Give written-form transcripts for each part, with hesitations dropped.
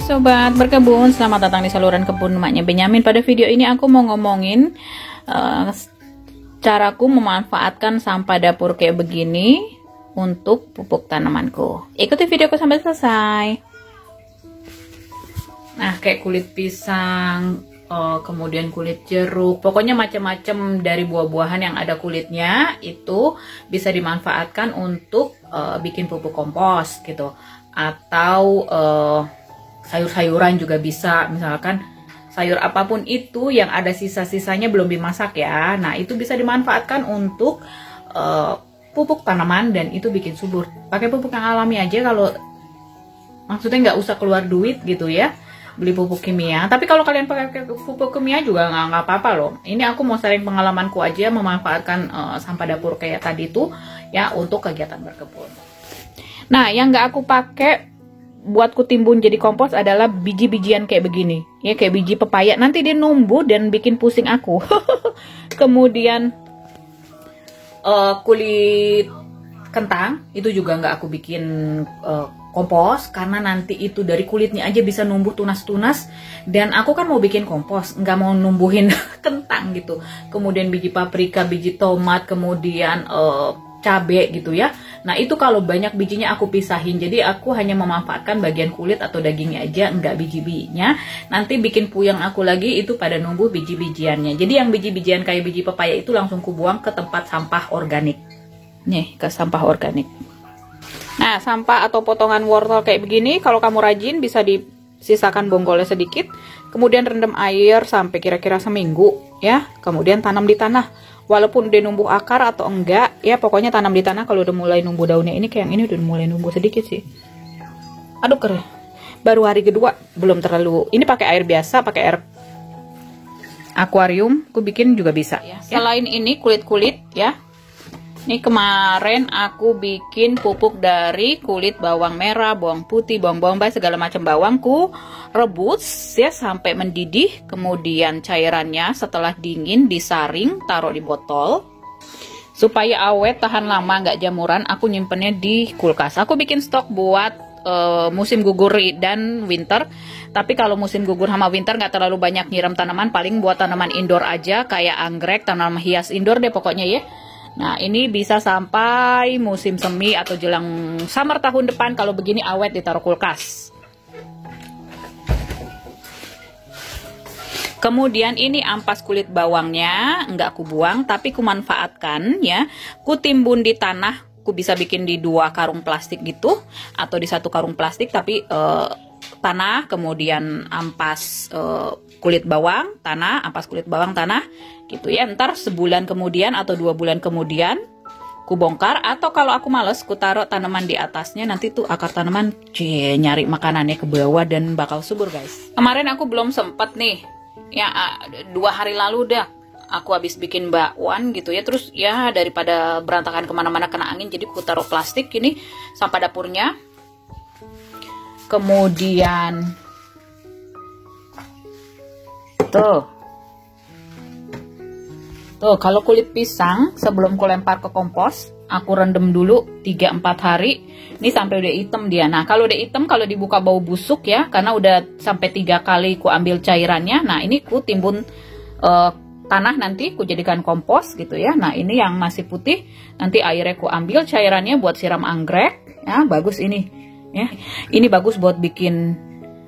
Sobat berkebun, selamat datang di saluran kebun emaknya Benyamin. Pada video ini aku mau ngomongin caraku memanfaatkan sampah dapur kayak begini untuk pupuk tanamanku. Ikuti videoku sampai selesai. Nah, kayak kulit pisang, kemudian kulit jeruk, pokoknya macam-macam dari buah-buahan yang ada kulitnya itu bisa dimanfaatkan untuk bikin pupuk kompos gitu, atau sayur-sayuran juga bisa, misalkan sayur apapun itu yang ada sisa-sisanya belum dimasak ya, nah itu bisa dimanfaatkan untuk pupuk tanaman dan itu bikin subur. Pakai pupuk yang alami aja, kalau maksudnya nggak usah keluar duit gitu ya beli pupuk kimia. Tapi kalau kalian pakai pupuk kimia juga nggak apa-apa loh. Ini aku mau sharing pengalamanku aja memanfaatkan sampah dapur kayak tadi tuh ya untuk kegiatan berkebun. Nah, yang nggak aku pakai buat ku timbun jadi kompos adalah biji-bijian kayak begini ya, kayak biji pepaya, nanti dia numbuh dan bikin pusing aku. Kemudian kulit kentang itu juga nggak aku bikin kompos, karena nanti itu dari kulitnya aja bisa numbuh tunas-tunas, dan aku kan mau bikin kompos, nggak mau numbuhin kentang gitu. Kemudian biji paprika, biji tomat, kemudian cabe gitu ya. Nah itu kalau banyak bijinya aku pisahin, jadi aku hanya memanfaatkan bagian kulit atau dagingnya aja, enggak biji-bijinya. Nanti bikin puyeng aku lagi itu pada numbuh biji-bijiannya. Jadi yang biji-bijian kayak biji pepaya itu langsung kubuang ke tempat sampah organik. Nih, ke sampah organik. Nah, sampah atau potongan wortel kayak begini, kalau kamu rajin bisa disisakan bonggolnya sedikit, kemudian rendam air sampai kira-kira seminggu ya, kemudian tanam di tanah. Walaupun udah numbuh akar atau enggak ya, pokoknya tanam di tanah. Kalau udah mulai numbuh daunnya, ini kayak yang ini udah mulai numbuh sedikit sih. Aduh keren. Baru hari kedua, belum terlalu. Ini pakai air biasa, pakai air akuarium, aku bikin juga bisa ya. Selain ini kulit-kulit ya. Ini kemarin aku bikin pupuk dari kulit bawang merah, bawang putih, bawang bombay, segala macam bawangku rebus ya sampai mendidih. Kemudian cairannya setelah dingin disaring, taruh di botol supaya awet, tahan lama, nggak jamuran. Aku nyimpennya di kulkas. Aku bikin stok buat musim gugur dan winter. Tapi kalau musim gugur sama winter nggak terlalu banyak nyiram tanaman, paling buat tanaman indoor aja kayak anggrek, tanaman hias indoor deh pokoknya ya. Nah ini bisa sampai musim semi atau jelang summer tahun depan. Kalau begini awet, ditaruh kulkas. Kemudian ini ampas kulit bawangnya, nggak aku buang tapi ku manfaatkan ya. Ku timbun di tanah, ku bisa bikin di 2 karung plastik gitu, atau di 1 karung plastik tapi tanah, kemudian ampas kulit bawang, tanah, ampas kulit bawang, tanah gitu ya. Ntar sebulan kemudian atau 2 bulan kemudian ku bongkar, atau kalau aku males ku taruh tanaman di atasnya, nanti tuh akar tanaman nyari makanannya ke bawah dan bakal subur guys. Kemarin aku belum sempet nih ya, 2 hari lalu dah aku habis bikin bakwan gitu ya, terus ya daripada berantakan kemana-mana kena angin, jadi ku taruh plastik ini sampah dapurnya. Kemudian tuh kalau kulit pisang sebelum ku lempar ke kompos, aku rendam dulu 3-4 hari. Ini sampai udah hitam dia. Nah kalau udah hitam, kalau dibuka bau busuk ya, karena udah sampai 3 kali ku ambil cairannya. Nah ini ku timbun tanah, nanti ku jadikan kompos gitu ya. Nah ini yang masih putih, nanti airnya ku ambil cairannya buat siram anggrek ya. Bagus ini ya, ini bagus buat bikin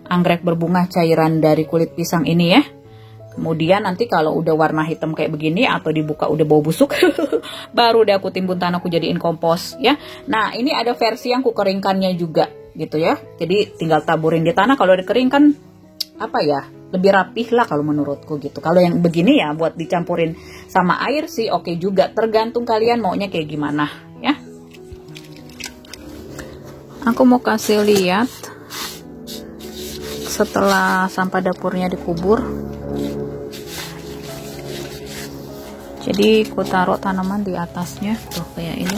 anggrek berbunga, cairan dari kulit pisang ini ya. Kemudian nanti kalau udah warna hitam kayak begini atau dibuka udah bau busuk, baru deh aku timbun tanah, aku jadiin kompos ya. Nah ini ada versi yang ku keringkannya juga gitu ya, jadi tinggal taburin di tanah. Kalau udah kering kan apa ya, lebih rapih lah kalau menurutku gitu. Kalau yang begini ya buat dicampurin sama air sih oke juga, tergantung kalian maunya kayak gimana ya. Aku mau kasih lihat setelah sampah dapurnya dikubur. Jadi ku taruh tanaman di atasnya tuh kayak ini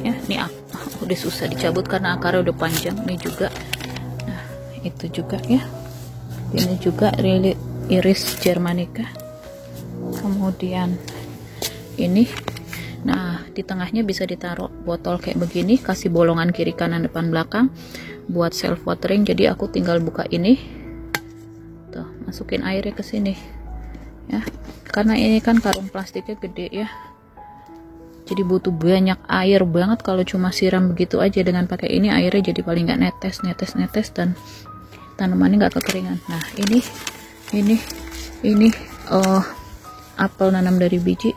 ya. Ini udah susah dicabut karena akarnya udah panjang. Ini juga, nah itu juga ya, ini juga iris germanica. Kemudian ini, nah di tengahnya bisa ditaruh botol kayak begini, kasih bolongan kiri kanan depan belakang. buat self watering, jadi aku tinggal buka ini tuh, masukin airnya ke sini ya, karena ini kan karung plastiknya gede ya, jadi butuh banyak air banget. Kalau cuma siram begitu aja, dengan pakai ini airnya jadi paling nggak netes dan tanamannya nggak kekeringan. Nah ini apel nanam dari biji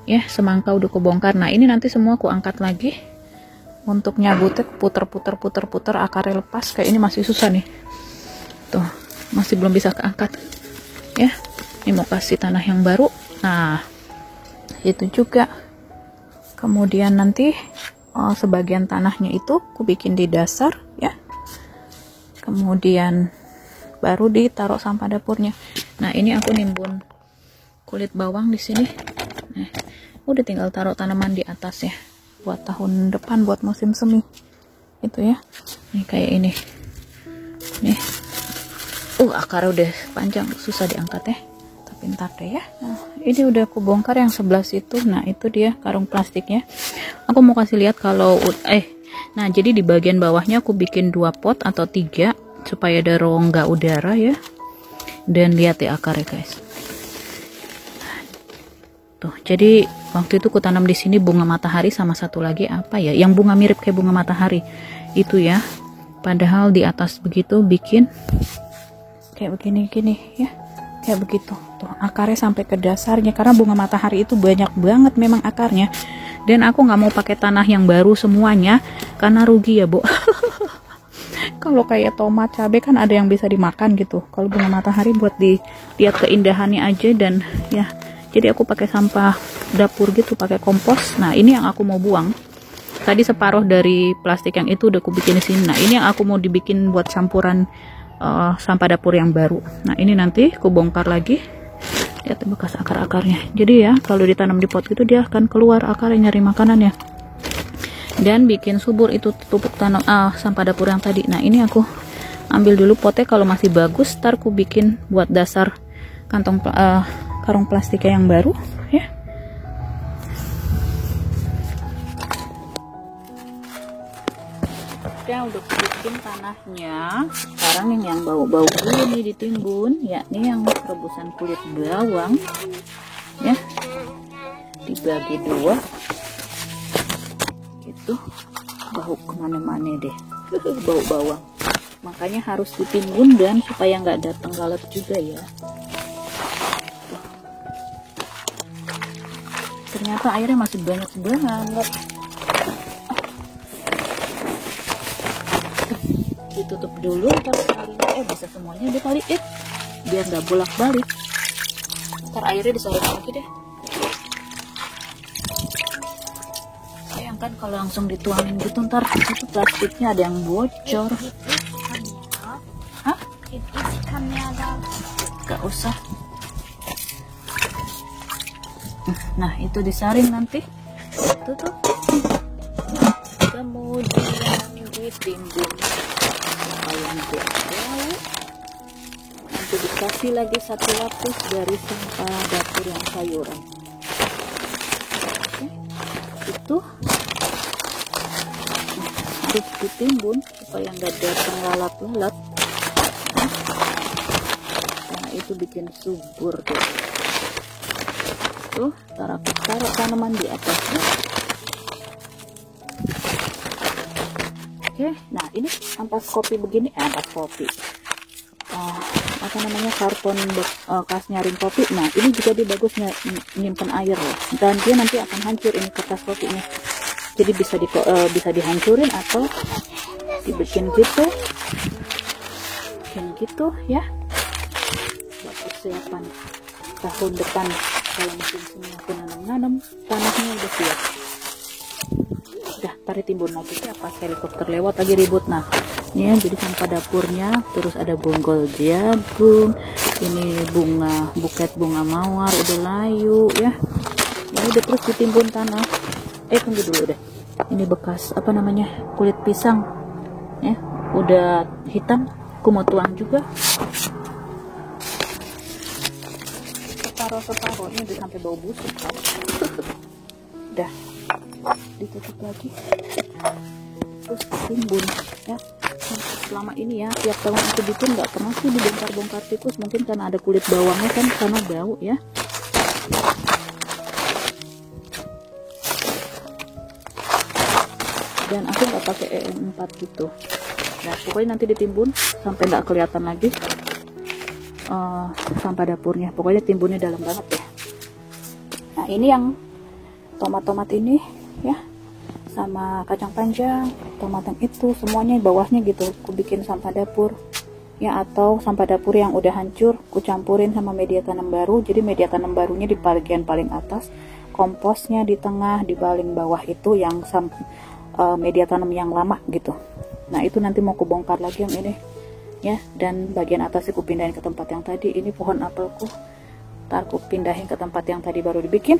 ya, semangka udah kebongkar. Nah ini nanti semua aku angkat lagi. Untuk nyabutnya puter akarnya lepas, kayak ini masih susah nih tuh, masih belum bisa keangkat ya. Ini mau kasih tanah yang baru. Nah itu juga. Kemudian nanti sebagian tanahnya itu aku bikin di dasar ya, kemudian baru ditaruh sampah dapurnya. Nah ini aku nimbun kulit bawang di sini. Nah, udah tinggal taruh tanaman di atas ya, buat tahun depan, buat musim semi itu ya. Nih kayak ini nih, akarnya udah panjang, susah diangkat ya, tapi ntar deh ya. Nah ini udah aku bongkar yang sebelah situ. Nah itu dia karung plastiknya. Aku mau kasih lihat kalau nah jadi di bagian bawahnya aku bikin 2 pot atau 3 supaya ada rongga udara ya. Dan lihat ya akarnya guys tuh. Jadi waktu itu aku tanam di sini bunga matahari sama satu lagi apa ya, yang bunga mirip kayak bunga matahari itu ya. Padahal di atas begitu bikin kayak begini ya, kayak begitu tuh, akarnya sampai ke dasarnya, karena bunga matahari itu banyak banget memang akarnya. Dan aku nggak mau pakai tanah yang baru semuanya karena rugi ya Bu. Kalau kayak tomat, cabai kan ada yang bisa dimakan gitu. Kalau bunga matahari buat dilihat keindahannya aja. Dan ya jadi aku pakai sampah dapur gitu, pakai kompos. Nah ini yang aku mau buang. Tadi separuh dari plastik yang itu udah aku bikin di sini. Nah ini yang aku mau dibikin buat campuran sampah dapur yang baru. Nah ini nanti aku bongkar lagi. Lihat bekas akar-akarnya. Jadi ya kalau ditanam di pot gitu dia akan keluar akarnya, nyari makanan ya. Dan bikin subur itu pupuk tanam sampah dapur yang tadi. Nah ini aku ambil dulu potnya, kalau masih bagus ntar aku bikin buat dasar kantong karung plastiknya yang baru ya. Udah bikin tanahnya. Sekarang yang bau-bau ini ditimbun, yakni yang rebusan kulit bawang ya, dibagi 2 itu, bau kemana-mana deh. Bau bawang, makanya harus ditimbun dan supaya nggak datang lalat juga ya. Ternyata airnya masih banyak banget. Ditutup dulu ntar sekalinya bisa semuanya deh kali biar nggak bolak-balik. Ntar airnya disaring lagi deh. Sayang kan kalau langsung dituangin gitu, ntar itu plastiknya ada yang bocor. Hah? Gak usah. Nah itu disaring nanti. Tutup. Kemudian ditimbun supaya nanti nanti dikasih lagi 1 lapis dari sampah dapur yang sayuran. Oke, itu harus ditimbun supaya nggak datang lalat-lalat. Nah itu bikin subur deh. Tuh taruh tanaman di atasnya. Oke, nah ini ampas kopi begini, ampas kopi, apa namanya, karton bekas nyaring kopi. Nah ini juga dia bagus nyimpen air loh, dan dia nanti akan hancur ini kertas kopinya. Jadi bisa dihancurin atau dibikin gitu ya, buat persiapan tahun depan kalau musim semi aku nanam tanahnya udah siap. Udah tarik timbun lagi ya, pas helikopter lewat lagi ribut. Nah ini ya, jadi sampah dapurnya, terus ada bonggol jagung, ini buket bunga mawar udah layu ya. Ya udah, terus ditimbun tanah. Tunggu dulu deh, ini bekas apa namanya, kulit pisang ya, udah hitam, aku mau tuang juga. Separuhnya udah sampai bau busuk kan. Udah ditutup lagi, terus ditimbun ya. selama ini ya, tiap tahun aku bikin nggak pernah sih dibongkar-bongkar tikus, mungkin karena ada kulit bawangnya kan, karena bau ya. Dan aku nggak pakai EM4 gitu. Nah pokoknya nanti ditimbun sampai nggak kelihatan lagi sampah dapurnya, pokoknya timbunnya dalam banget ya. Nah ini yang tomat-tomat ini ya, sama kacang panjang, tomat yang itu semuanya bawahnya gitu aku bikin sampah dapur ya, atau sampah dapur yang udah hancur aku campurin sama media tanam baru. Jadi media tanam barunya di bagian paling atas, komposnya di tengah, di paling bawah itu yang media tanam yang lama gitu. Nah itu nanti mau aku bongkar lagi yang ini ya, dan bagian atasnya aku pindahin ke tempat yang tadi. Ini pohon apelku ntar aku pindahin ke tempat yang tadi baru dibikin.